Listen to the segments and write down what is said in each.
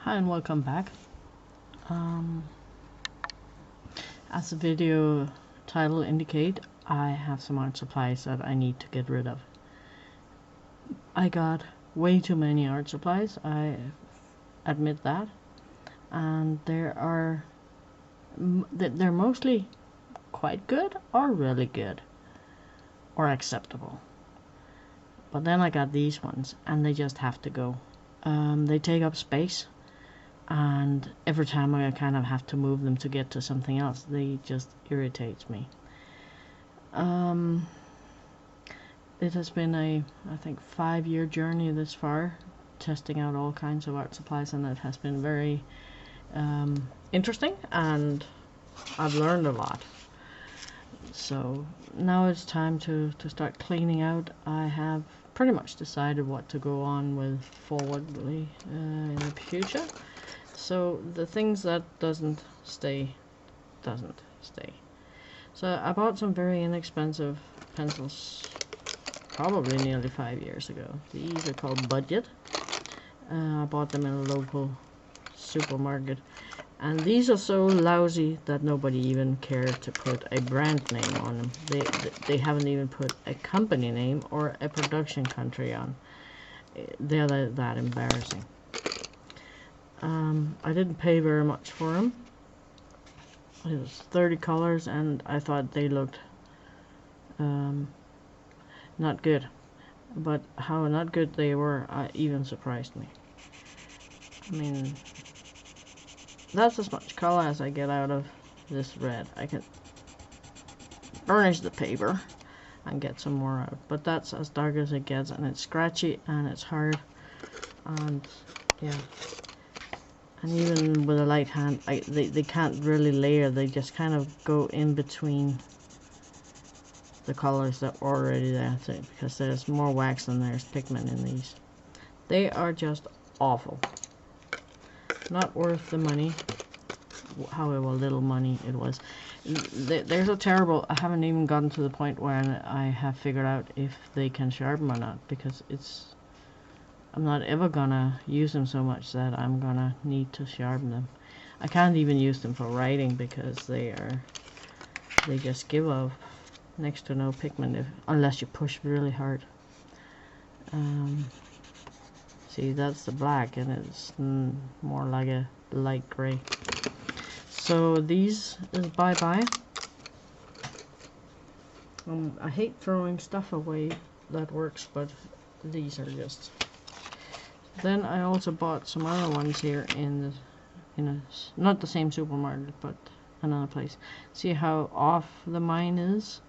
Hi and welcome back. As the video title indicate, I have some art supplies that I need to get rid of. I got way too many art supplies, I admit that, and they're mostly quite good or really good or acceptable. But then I got these ones and they just have to go. They take up space, and every time I kind of have to move them to get to something else, they just irritates me. It has been I think 5-year journey this far, testing out all kinds of art supplies, and it has been very interesting, and I've learned a lot. So now it's time to start cleaning out. I have pretty much decided what to go on with forwardly in the future. So the things that doesn't stay. So I bought some very inexpensive pencils probably nearly 5 years ago. These are called Budget. I bought them in a local supermarket, and these are so lousy that nobody even cared to put a brand name on them. They haven't even put a company name or a production country on. They're that embarrassing. I didn't pay very much for them. It was 30 colors, and I thought they looked not good. But how not good they were even surprised me. I mean, that's as much color as I get out of this red. I can burnish the paper and get some more out, but that's as dark as it gets, and it's scratchy and it's hard, and yeah. And even with a light hand, they can't really layer. They just kind of go in between the colors that are already there, because there's more wax than there's pigment in these. They are just awful. Not worth the money, however little money it was. There's a terrible, I haven't even gotten to the point where I have figured out if they can sharpen or not, because I'm not ever gonna use them so much that I'm gonna need to sharpen them. I can't even use them for writing because they just give off next to no pigment unless you push really hard. See, that's the black, and it's more like a light gray. So these is bye-bye. I hate throwing stuff away that works, but these are just. Then I also bought some other ones here in not the same supermarket, but another place. See how off the mine is?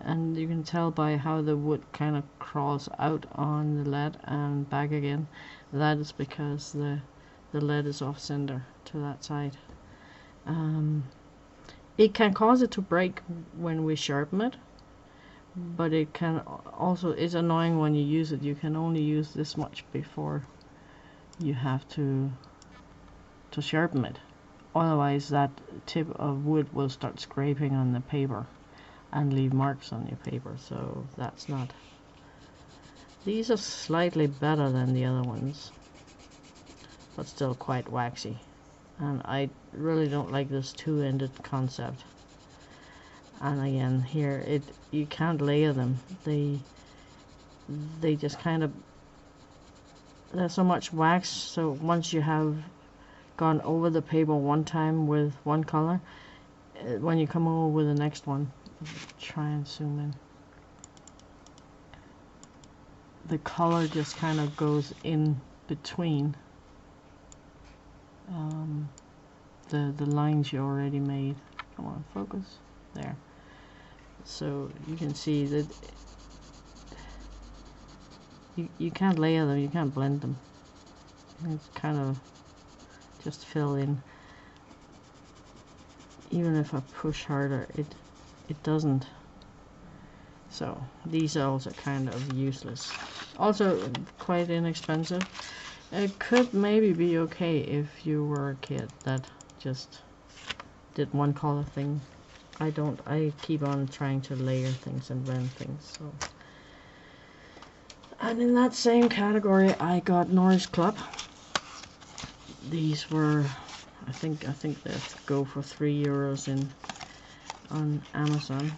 And you can tell by how the wood kind of crawls out on the lead and back again. That is because the lead is off center to that side. It can cause it to break when we sharpen it, but it can also, it's annoying when you use it. You can only use this much before you have to sharpen it. Otherwise that tip of wood will start scraping on the paper and leave marks on your paper, so that's not. These are slightly better than the other ones, but still quite waxy, and I really don't like this two-ended concept. And again, here you can't layer them. They just kind of, there's so much wax, so once you have gone over the paper one time with one color, when you come over with the next one, try and zoom in, the color just kind of goes in between the lines you already made. Come on, focus there. So you can see that you can't layer them, you can't blend them. It's kind of just fill in. Even if I push harder, it doesn't. So these are also kind of useless. Also quite inexpensive. It could maybe be okay if you were a kid that just did one color thing. I don't. I keep on trying to layer things and blend things. So. And in that same category, I got Noise Club. these were, I think they go for €3 on Amazon.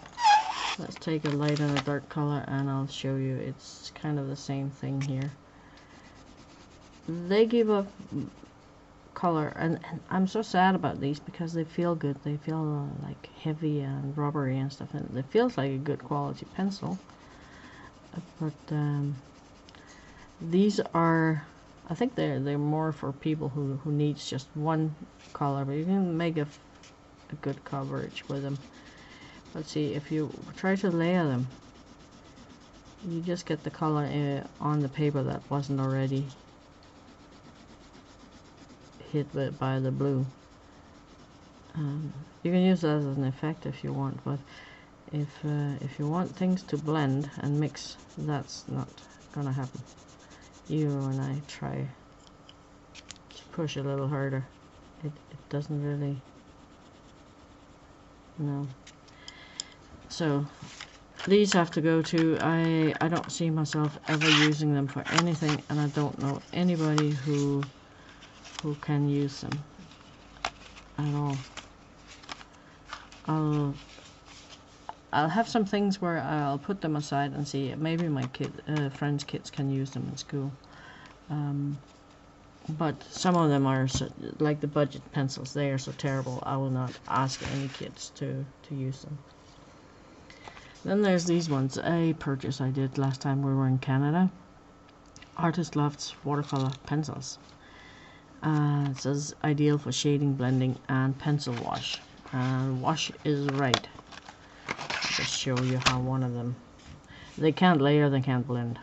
Let's take a light and a dark color and I'll show you. It's kind of the same thing here. They give up color, and I'm so sad about these because they feel good. They feel like heavy and rubbery and stuff, and it feels like a good quality pencil. But these are, I think they're more for people who needs just one color, but you can make a good coverage with them. Let's see, if you try to layer them, you just get the color on the paper that wasn't already hit by the blue. You can use that as an effect if you want, but if you want things to blend and mix, that's not gonna happen. Even when I try to push a little harder, it doesn't really, no. So these have to go to, I don't see myself ever using them for anything, and I don't know anybody who can use them at all. I'll have some things where I'll put them aside and see, maybe my friends' kids can use them in school. But some of them are like the budget pencils. They are so terrible. I will not ask any kids to use them. Then there's these ones, a purchase I did last time we were in Canada. Artist Loft's watercolor pencils. It says ideal for shading, blending, and pencil wash. And wash is right. I'll just show you how one of them. They can't layer, they can't blend.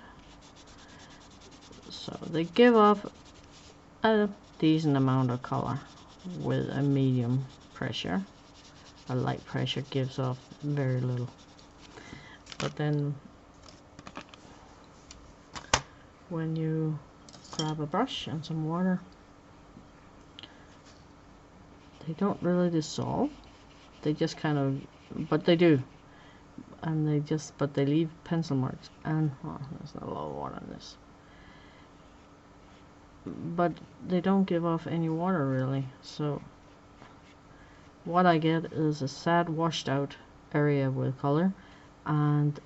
So they give off a decent amount of color with a medium pressure. A light pressure gives off very little. But then when you grab a brush and some water, they don't really dissolve. They just kind of, but they do. And but they leave pencil marks. And, well, there's not a lot of water in this. But they don't give off any water really. So what I get is a sad washed out area with color and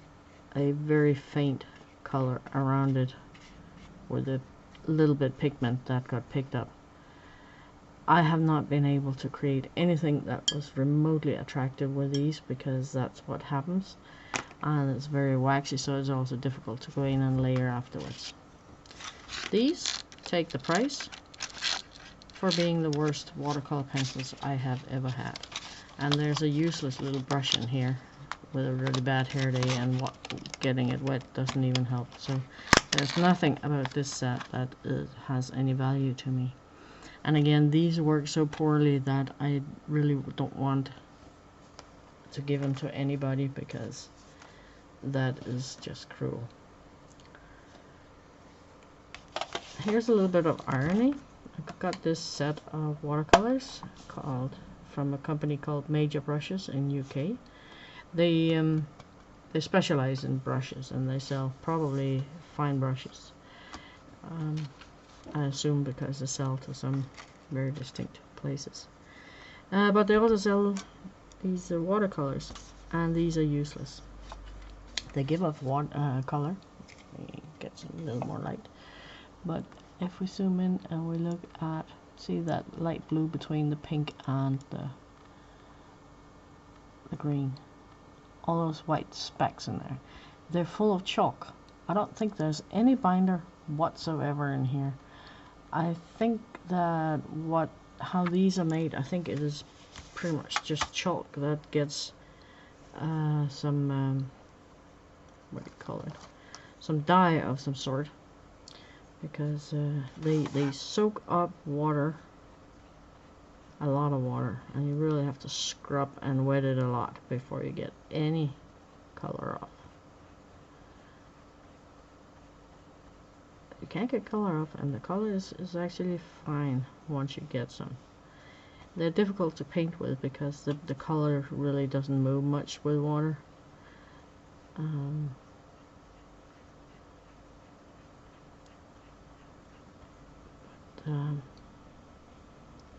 a very faint color around it with a little bit pigment that got picked up. I have not been able to create anything that was remotely attractive with these because that's what happens, and it's very waxy, so it's also difficult to go in and layer afterwards. These take the price for being the worst watercolor pencils I have ever had. And there's a useless little brush in here with a really bad hair day, and getting it wet doesn't even help. So there's nothing about this set that has any value to me. And again, these work so poorly that I really don't want to give them to anybody because that is just cruel. Here's a little bit of irony. I got this set of watercolors from a company called Major Brushes in UK. They specialize in brushes, and they sell probably fine brushes. I assume because they sell to some very distinct places. But they also sell these watercolors, and these are useless. They give off color. It gets a little more light. But if we zoom in and we look at, see that light blue between the pink and the green, all those white specks in there, they're full of chalk. I don't think there's any binder whatsoever in here. I think that how these are made, I think it is pretty much just chalk that gets some what do you call it, some dye of some sort, because they soak up water, a lot of water, and you really have to scrub and wet it a lot before you get any color off. You can't get color off, and the color is actually fine once you get some. They're difficult to paint with because the color really doesn't move much with water.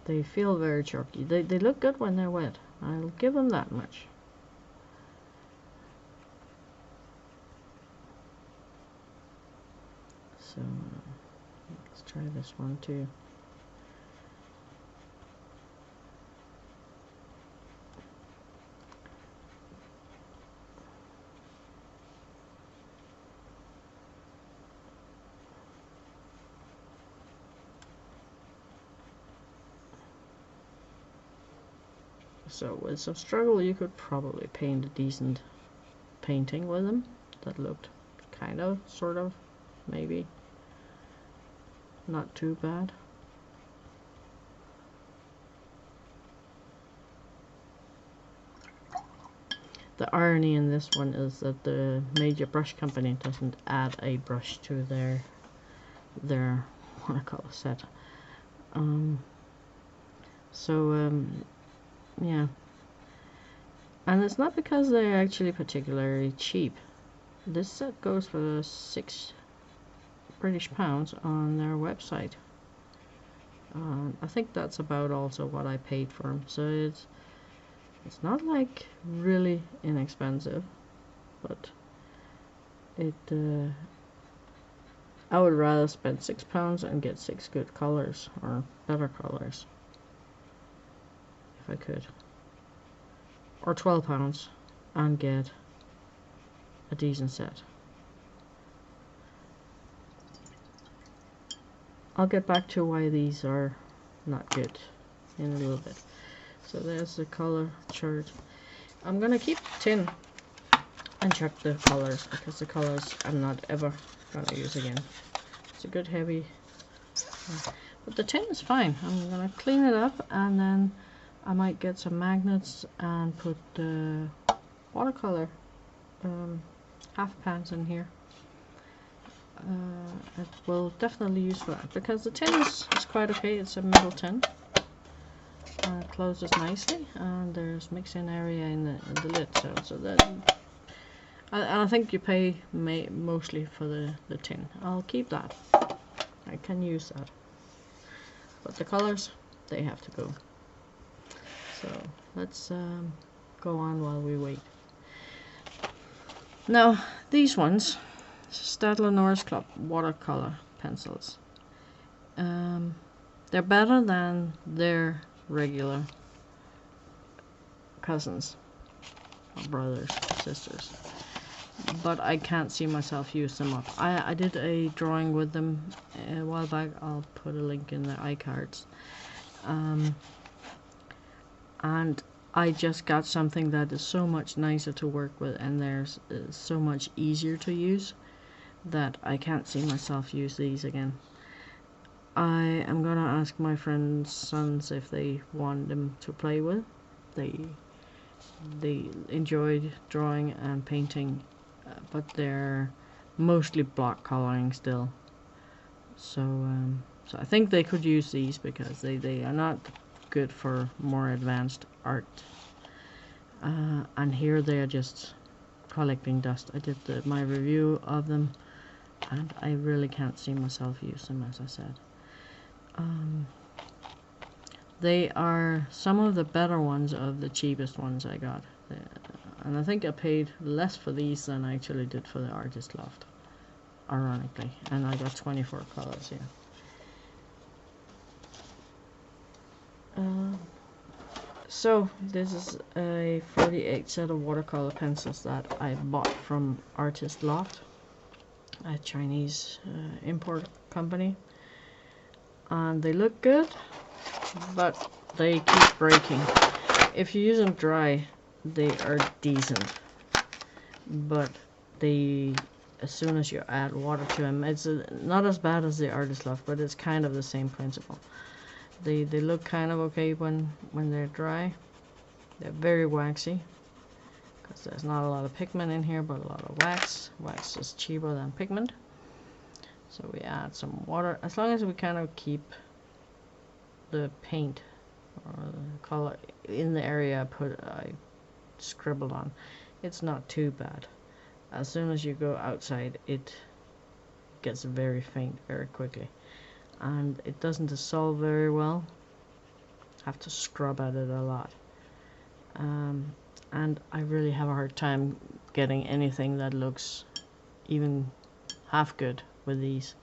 They feel very chalky. They look good when they're wet. I'll give them that much. So let's try this one too. So with some struggle you could probably paint a decent painting with them that looked kind of, sort of, maybe not too bad. The irony in this one is that the major brush company doesn't add a brush to their watercolor set. Yeah, and it's not because they're actually particularly cheap. This set goes for £6 British on their website. I think that's about also what I paid for them, so it's not like really inexpensive, but I would rather spend £6 and get 6 good colors, or better colors, if I could, or £12 and get a decent set. I'll get back to why these are not good in a little bit. So there's the color chart. I'm gonna keep the tin and check the colors, because the colors I'm not ever gonna use again. It's a good heavy, but the tin is fine. I'm gonna clean it up, and then I might get some magnets and put the watercolor half pans in here. It will definitely use for that, because the tin is quite okay. It's a metal tin. It closes nicely, and there's mixing area in the lid, so that I think you pay mostly for the tin. I'll keep that. I can use that, but the colors, they have to go. So let's go on while we wait. Now these ones, Staedtler Norris Club watercolor pencils. They're better than their regular cousins, or brothers, sisters, but I can't see myself use them up. I did a drawing with them a while back. I'll put a link in the iCards, and I just got something that is so much nicer to work with, and there's so much easier to use, that I can't see myself use these again. I am gonna ask my friend's sons if they want them to play with. They enjoyed drawing and painting, but they're mostly block coloring still. So so I think they could use these, because they are not good for more advanced art. And here they are just collecting dust. I did my review of them, and I really can't see myself use them, as I said. They are some of the better ones of the cheapest ones I got, and I think I paid less for these than I actually did for the Artist Loft, ironically, and I got 24 colors here. So this is a 48 set of watercolor pencils that I bought from Artist Loft, a Chinese import company, and they look good, but they keep breaking. If you use them dry, they are decent, but as soon as you add water to them, it's not as bad as the Artist Loft, but it's kind of the same principle. They look kind of okay when they're dry. They're very waxy, because there's not a lot of pigment in here, but a lot of wax. Wax is cheaper than pigment. So we add some water, as long as we kind of keep the paint or the color in the area I scribbled on. It's not too bad. As soon as you go outside, it gets very faint very quickly, and it doesn't dissolve very well. have to scrub at it a lot. And I really have a hard time getting anything that looks even half good with these.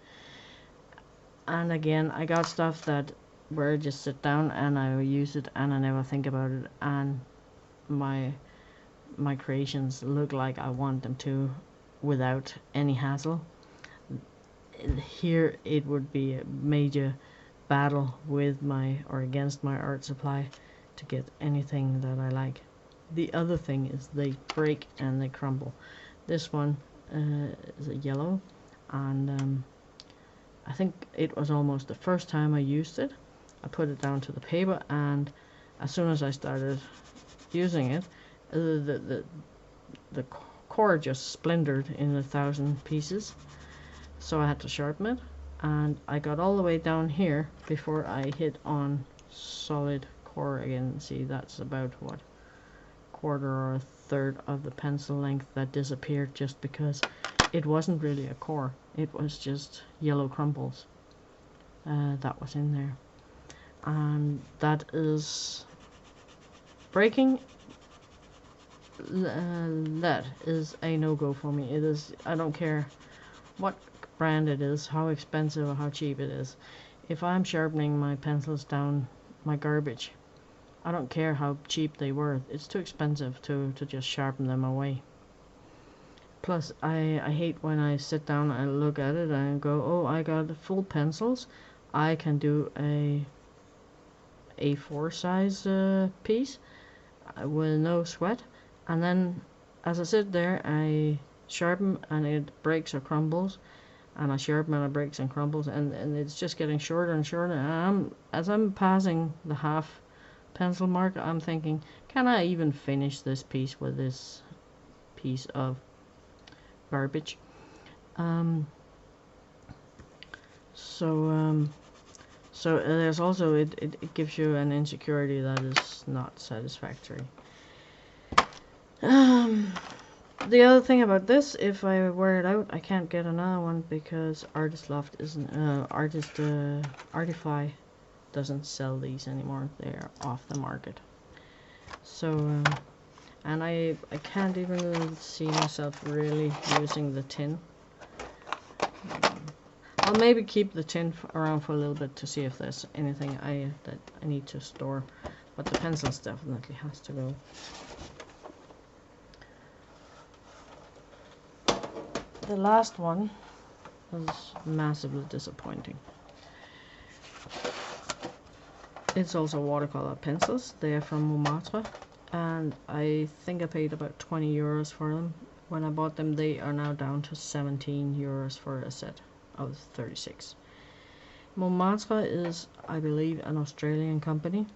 And again, I got stuff that where I just sit down and I use it and I never think about it, and my creations look like I want them to without any hassle. Here it would be a major battle with my or against my art supply to get anything that I like. The other thing is they break and they crumble. This one is a yellow, and I think it was almost the first time I used it. I put it down to the paper, and as soon as I started using it, the core just splintered in 1,000 pieces. So I had to sharpen it, and I got all the way down here before I hit on solid core again. See, that's about what, quarter or a third of the pencil length that disappeared just because it wasn't really a core. It was just yellow crumbles that was in there, and that is breaking. That is a no-go for me. It is. I don't care what brand it is, how expensive or how cheap it is. If I'm sharpening my pencils down my garbage, I don't care how cheap they were. It's too expensive to just sharpen them away. Plus, I hate when I sit down and look at it and go, oh, I got full pencils. I can do a A4 size piece with no sweat. And then as I sit there, I sharpen and it breaks or crumbles. And I sharpen and it breaks and crumbles. And it's just getting shorter and shorter. And as I'm passing the half pencil mark, I'm thinking, can I even finish this piece with this piece of garbage? So there's also it gives you an insecurity that is not satisfactory. The other thing about this, if I wear it out, I can't get another one because Artist Loft isn't Artify doesn't sell these anymore. They're off the market. So and I can't even see myself really using the tin. I'll maybe keep the tin around for a little bit to see if there's anything that I need to store, but the pencils definitely has to go. The last one was massively disappointing. It's also watercolor pencils. They are from Montmartre, and I think I paid about 20 euros for them. When I bought them, they are now down to 17 euros for a set of 36. Montmartre is, I believe, an Australian company.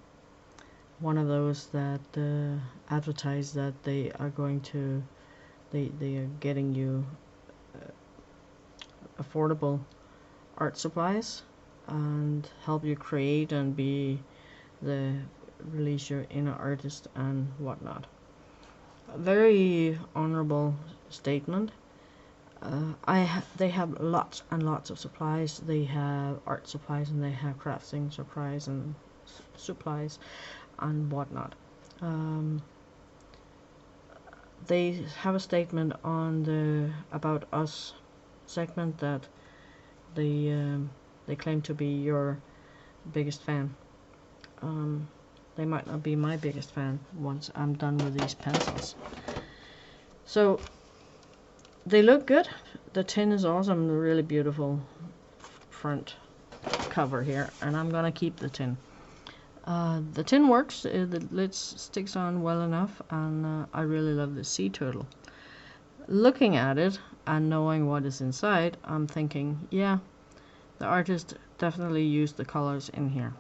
One of those that advertise that they are going to, they are getting you affordable art supplies and help you create and be the release your inner artist and whatnot. A very honorable statement. They have lots and lots of supplies. They have art supplies and they have crafting supplies and supplies and whatnot. They have a statement on the About Us segment that they claim to be your biggest fan. They might not be my biggest fan once I'm done with these pencils. So they look good. The tin is awesome. The really beautiful front cover here, and I'm gonna keep the tin. The tin works. The lid sticks on well enough, and I really love the sea turtle. Looking at it and knowing what is inside, I'm thinking, yeah, the artist definitely used the colors in here.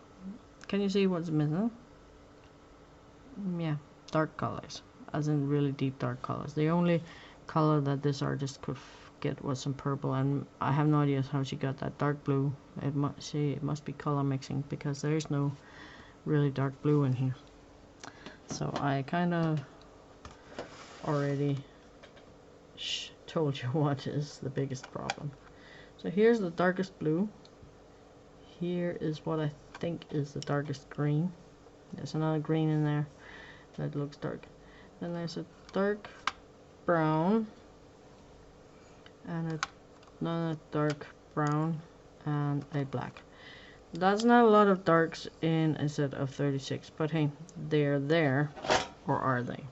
Can you see what's missing? Yeah, dark colors, as in really deep dark colors. The only color that this artist could get was some purple, and I have no idea how she got that dark blue. It must be color mixing because there is no really dark blue in here. So I kind of already told you what is the biggest problem. So here's the darkest blue. Here is what I think is the darkest green. There's another green in there that looks dark. Then there's a dark brown and another dark brown and a black. That's not a lot of darks in a set of 36, but hey, they're there, or are they?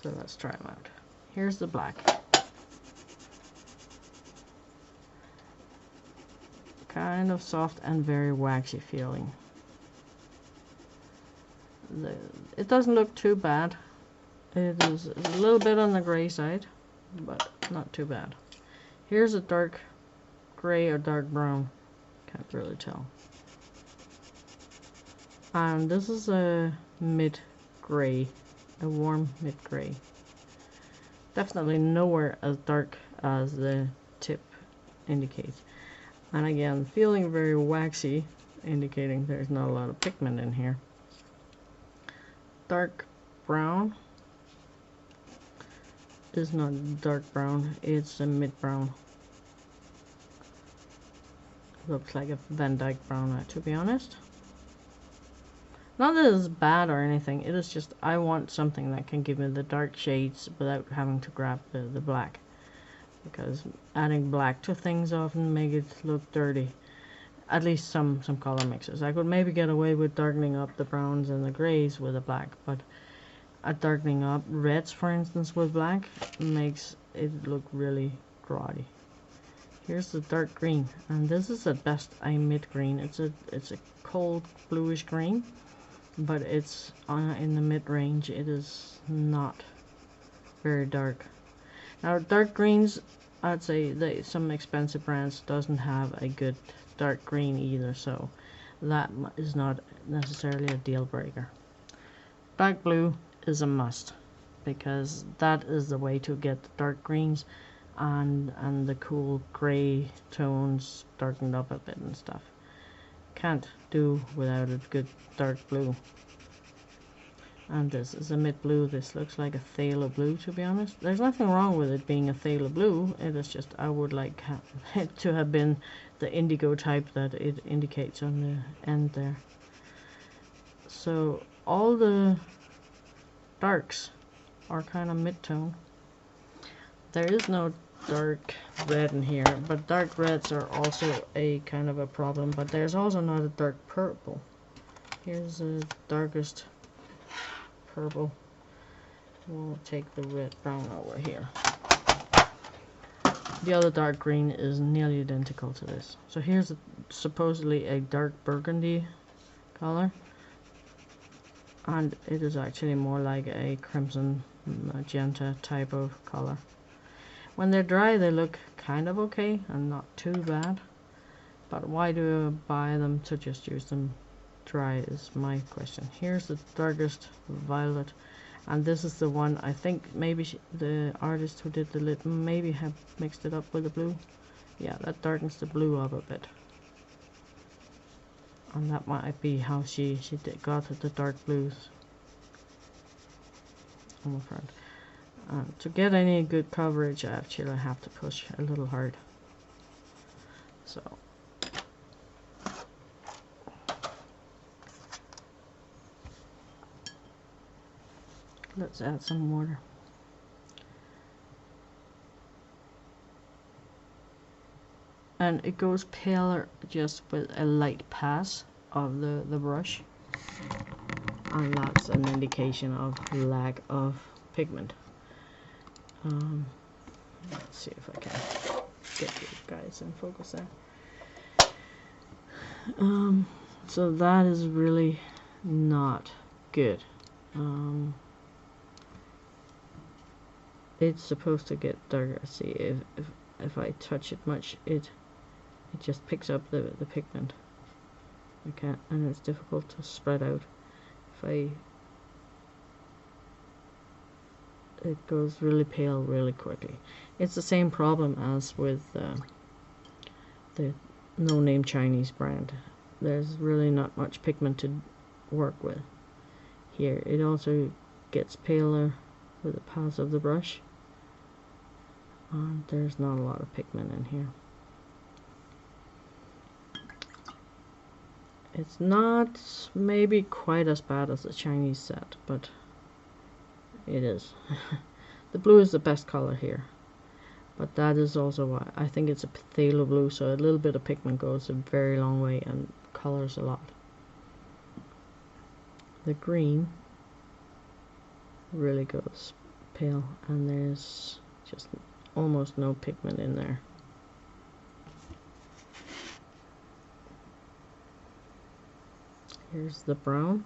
So let's try them out. Here's the black. Kind of soft and very waxy feeling. It doesn't look too bad. It is a little bit on the gray side, but not too bad. Here's a dark gray or dark brown. Can't really tell. And this is a mid gray, a warm mid gray. Definitely nowhere as dark as the tip indicates. And again, feeling very waxy, indicating there's not a lot of pigment in here. Dark brown is not dark brown, it's a mid brown. Looks like a Van Dyke brown, to be honest. Not that it's bad or anything, it is just I want something that can give me the dark shades without having to grab the black. Because adding black to things often make it look dirty. At least some color mixes. I could maybe get away with darkening up the browns and the grays with a black, but darkening up reds, for instance, with black makes it look really gaudy. Here's the dark green, and this is at best a mid green. It's a cold bluish green, but it's in the mid range. It is not very dark. Now dark greens, I'd say some expensive brands doesn't have a good dark green either, so that is not necessarily a deal breaker. Dark blue is a must, because that is the way to get the dark greens and the cool gray tones darkened up a bit and stuff. Can't do without a good dark blue. And this is a mid blue. This looks like a phthalo blue, to be honest. There's nothing wrong with it being a phthalo blue. It is just I would like it to have been the indigo type that it indicates on the end there. So all the darks are kind of mid-tone. There is no dark red in here, but dark reds are also a kind of a problem, but there's also not a dark purple. Here's the darkest purple. We'll take the red brown over here. The other dark green is nearly identical to this. So here's supposedly a dark burgundy color, and it is actually more like a crimson magenta type of color. When they're dry, they look kind of okay and not too bad, but why do I buy them to just use them dry is my question. Here's the darkest violet, and this is the one I think maybe the artist who did the lid maybe have mixed it up with the blue. Yeah, that darkens the blue up a bit, and that might be how she got the dark blues. I'm afraid. To get any good coverage, I actually have to push a little hard. So let's add some water. And it goes paler just with a light pass of the brush, and that's an indication of lack of pigment. Let's see if I can get you guys in focus there. So that is really not good. It's supposed to get darker. See, if I touch it much, it just picks up the pigment. I can't, and it's difficult to spread out. It goes really pale really quickly. It's the same problem as with the no-name Chinese brand. There's really not much pigment to work with. Here, it also gets paler with the pass of the brush. And there's not a lot of pigment in here. It's not maybe quite as bad as the Chinese set, but it is. The blue is the best color here, but that is also why I think it's a phthalo blue, so a little bit of pigment goes a very long way and colors a lot. The green really goes pale, and there's just almost no pigment in there. Here's the brown.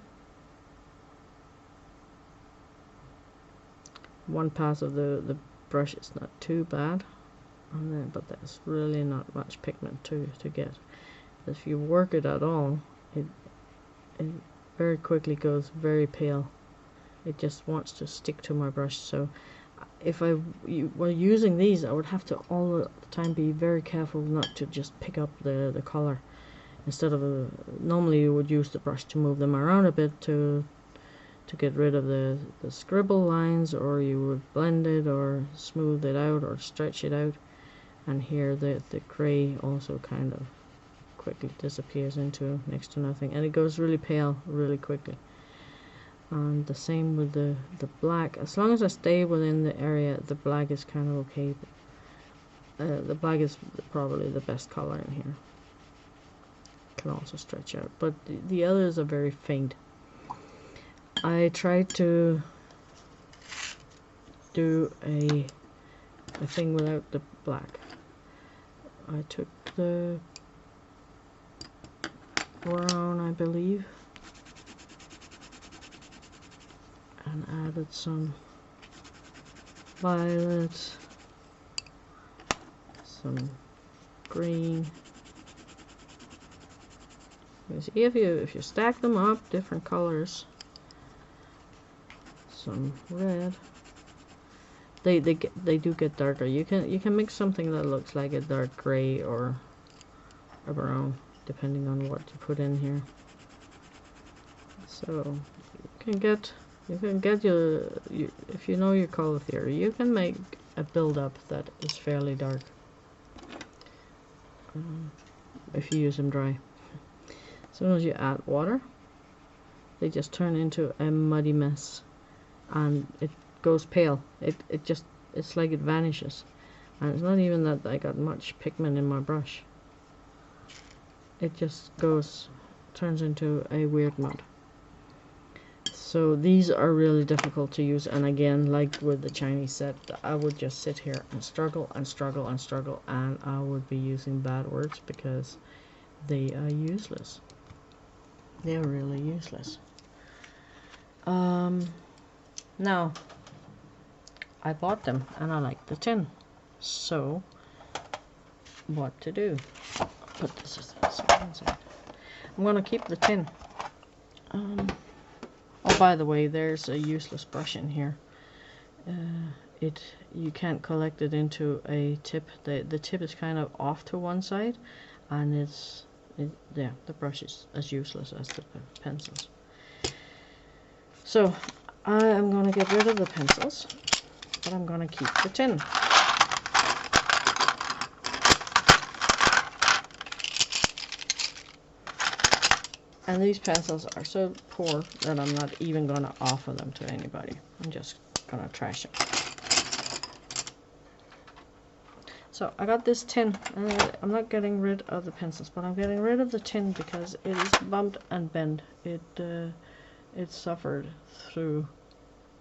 One pass of the brush is not too bad, and then, but there's really not much pigment to get. If you work it at all, it very quickly goes very pale. It just wants to stick to my brush. So if I were using these, I would have to all the time be very careful not to just pick up the color. Instead of normally you would use the brush to move them around a bit to get rid of the scribble lines, or you would blend it or smooth it out or stretch it out. And here the gray also kind of quickly disappears into next to nothing, and it goes really pale really quickly. And the same with the black. As long as I stay within the area, the black is kind of okay. The black is probably the best color in here. Can also stretch out, but the others are very faint. I tried to do a thing without the black. I took the brown, I believe, and added some violet, some green. You see, if you stack them up, different colors, some red, they do get darker. You can make something that looks like a dark gray or a brown, depending on what you put in here. So you can get your if you know your color theory, you can make a build-up that is fairly dark if you use them dry. As soon as you add water, they just turn into a muddy mess, and it goes pale. It's like it vanishes, and it's not even that I got much pigment in my brush. It just turns into a weird mud. So these are really difficult to use, and again, like with the Chinese set, I would just sit here and struggle and struggle and struggle, and I would be using bad words because they are useless. They're really useless. Now, I bought them and I like the tin. So, what to do? Put this inside. I'm gonna keep the tin. Oh, by the way, there's a useless brush in here. You can't collect it into a tip. The tip is kind of off to one side, and the brush is as useless as the pencils. So I am going to get rid of the pencils, but I'm going to keep the tin. And these pencils are so poor that I'm not even going to offer them to anybody. I'm just going to trash them. So I got this tin, and I'm not getting rid of the pencils, but I'm getting rid of the tin because it is bumped and bent. It suffered through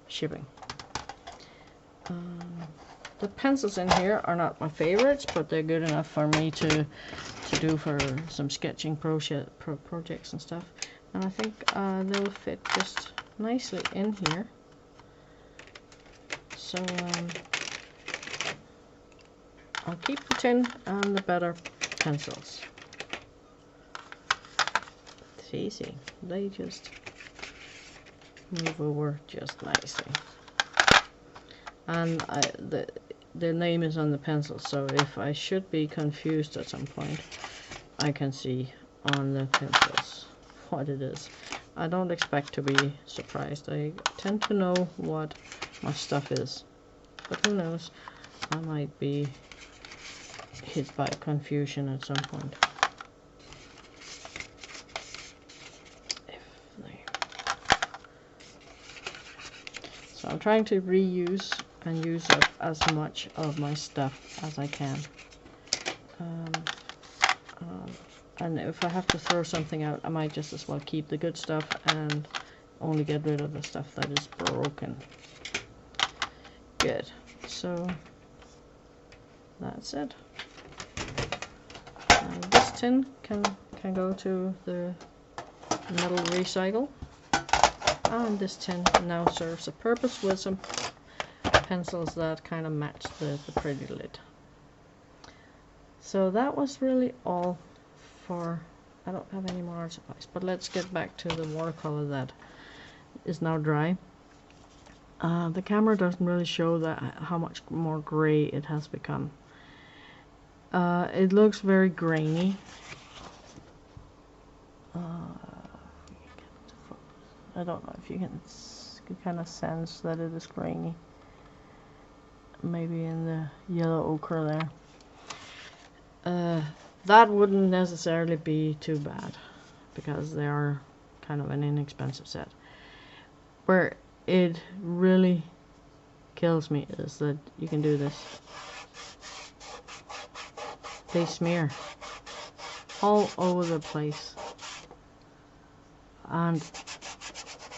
shipping. The pencils in here are not my favorites, but they're good enough for me to do for some sketching projects and stuff. And I think they'll fit just nicely in here. So I'll keep the tin and the better pencils. It's easy. They just move over just nicely. And the name is on the pencil, so if I should be confused at some point, I can see on the pencils what it is. I don't expect to be surprised. I tend to know what my stuff is, but who knows. I might be hit by confusion at some point. So I'm trying to reuse and use up as much of my stuff as I can. And if I have to throw something out, I might just as well keep the good stuff and only get rid of the stuff that is broken. Good. So that's it. And this tin can go to the metal recycle. And this tin now serves a purpose with some pencils that kind of match the pretty lid. So that was really all for, I don't have any more art supplies, but let's get back to the watercolor that is now dry. The camera doesn't really show that how much more gray it has become. It looks very grainy. I don't know if you can kind of sense that it is grainy. Maybe in the yellow ochre there. That wouldn't necessarily be too bad because they are kind of an inexpensive set. Where it really kills me is that you can do this. They smear all over the place. And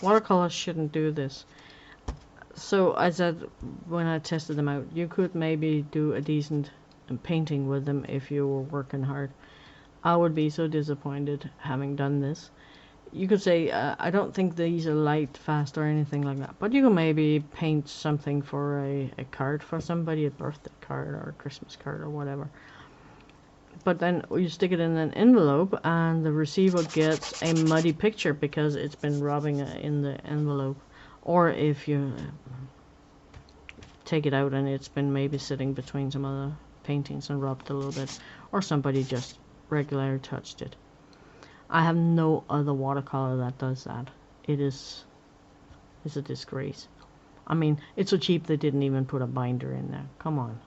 watercolors shouldn't do this. So I said when I tested them out, you could maybe do a decent painting with them if you were working hard. I would be so disappointed having done this. You could say, I don't think these are light, fast or anything like that, but you can maybe paint something for a card for somebody, a birthday card or a Christmas card or whatever. But then you stick it in an envelope and the receiver gets a muddy picture because it's been rubbing in the envelope. Or if you take it out and it's been maybe sitting between some other paintings and rubbed a little bit, or somebody just regularly touched it. I have no other watercolor that does that. It's a disgrace. I mean, it's so cheap they didn't even put a binder in there. Come on.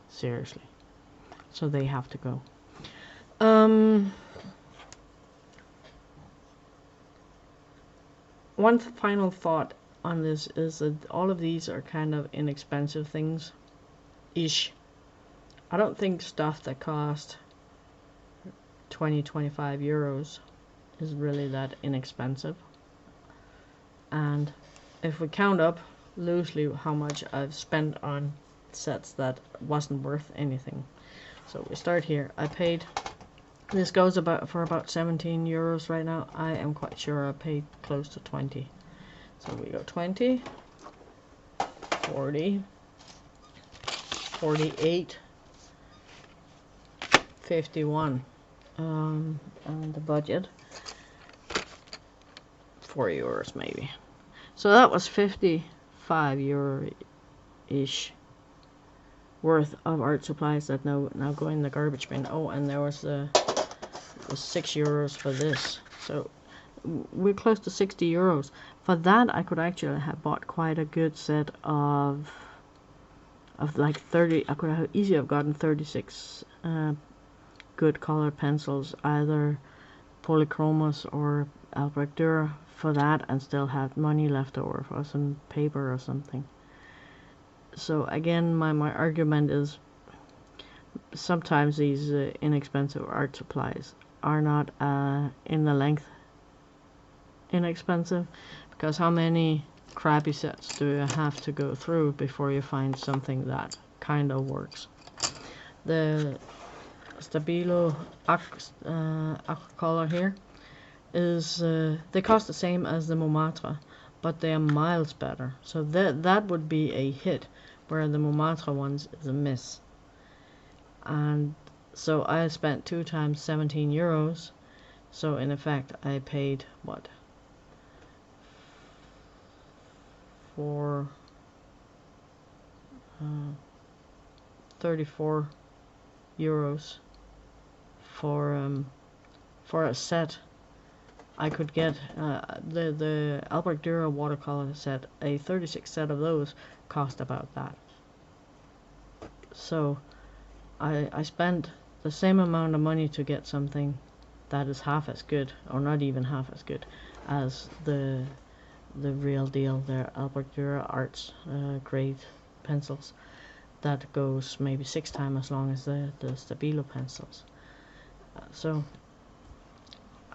Seriously. So they have to go. One final thought on this is that all of these are kind of inexpensive things. Ish. I don't think stuff that cost 20-25 euros is really that inexpensive. And if we count up loosely how much I've spent on sets that wasn't worth anything. So we start here. I paid, this goes for about 17 euros right now. I am quite sure I paid close to 20. So we go 20, 40, 48, 51. And the budget, 4 euros maybe. So that was 55 euro-ish worth of art supplies that now go in the garbage bin. Oh, and there was the 6 euros for this. So we're close to 60 euros. For that, I could actually have bought quite a good set of like 30. I could have easily have gotten 36 good color pencils, either Polychromos or Albrecht Dürer for that, and still have money left over for some paper or something. So again, my argument is sometimes these inexpensive art supplies are not in the length inexpensive, because how many crappy sets do you have to go through before you find something that kind of works? The Stabilo Aquacolor here is they cost the same as the Montmartre, but they are miles better. So that would be a hit, where the Montmartre ones is a miss. And so I spent 2 times 17 euros. So in effect, I paid what? For 34 euros for a set. I could get the Albrecht Dürer watercolor set. A 36 set of those cost about that. So I spent the same amount of money to get something that is half as good, or not even half as good, as the real deal. They're Albert Dürer Arts grade pencils that goes maybe 6 times as long as the Stabilo pencils. So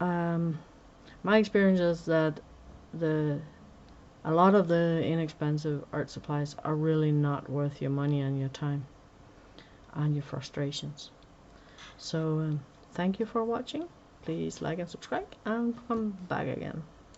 my experience is that a lot of the inexpensive art supplies are really not worth your money and your time and your frustrations. So thank you for watching. Please like and subscribe and come back again.